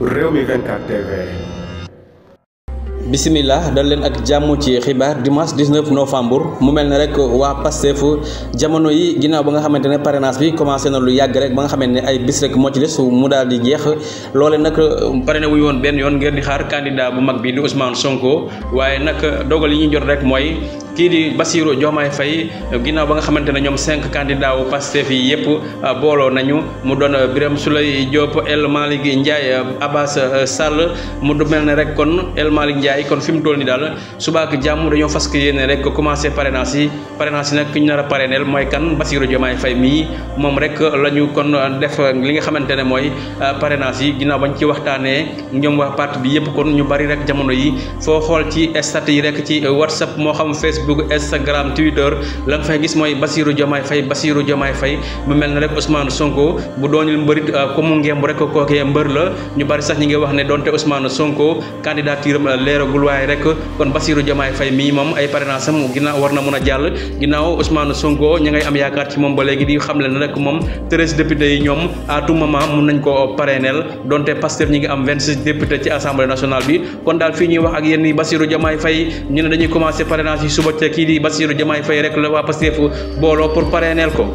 Rewmi 24 TV. Bismillah dal leen ak jàmm ci xibaar dimanche 19 novembre mu mel ne rek waa Pastef jamono yi ginnaaw ba nga xamante ne parrainage bi commencé na lu yàgg rek ba nga xamante ne ay bis rek moo ci des mu daal di jeex loole nag parrainé wuñu woon benn yoon ngir di xaar candidat bu mag bi di Ousmane Sonko waaye nag dogal yi ñu jot rek mooy kii di Bassirou Diomaye Faye ginnaaw ba nga xamante ne ñoom 5 candidats wu Pastef yi yëpp booloo nañu mu doon Birame Souleye Diop El Malick Ndiaye Abbas Sall mu du mel ne rek kon El Malick Ndiaye kon fi mu toll ni daal suba ak jàmm dañoo fas yéene rek commencé parrainage yi nag ki ñu nar a parrainel mooy kan Bassirou Diomaye Faye mii moom rek la ñu kon def li nga xamante ne mooy parrainage yi ginnaaw bañ ci waxtaanee ñoom waa parti bi yëpp kon ñu bari rek jamono yi foo xool ci statut yi rek ci WhatsApp moo xam Facebook Instagram Twitter la nga fay gis mooy Bassirou Diomaye Faye mu mel ne rek Ousmane Sonko bu doonul mbërit ku mu ngemb rek kookee mbër la ñu bari sax ñi ngi wax ne donte Ousmane Sonko candidature am leeragul waaye rek kon Bassirou Diomaye Faye mii moom ay parrainage am ginnaaw war na mun a jàll ginnaaw Ousmane Sonko ña ngay am yaakaar ci moom ba léegi di xam le ne rek moom 13 députés yi ñoom à tout moment mun nañ ko parrainel donte Pastef ñi ngi am 26 députés ci assemblée nationale bi kon daal fii ñuy wax ak yéen ni Bassirou Diomaye Faye ñu ne dañuy commencé parrainage yi suba ca kii di Bassirou Diomaye Faye rek la waa Pastef booloo pour parrainel ko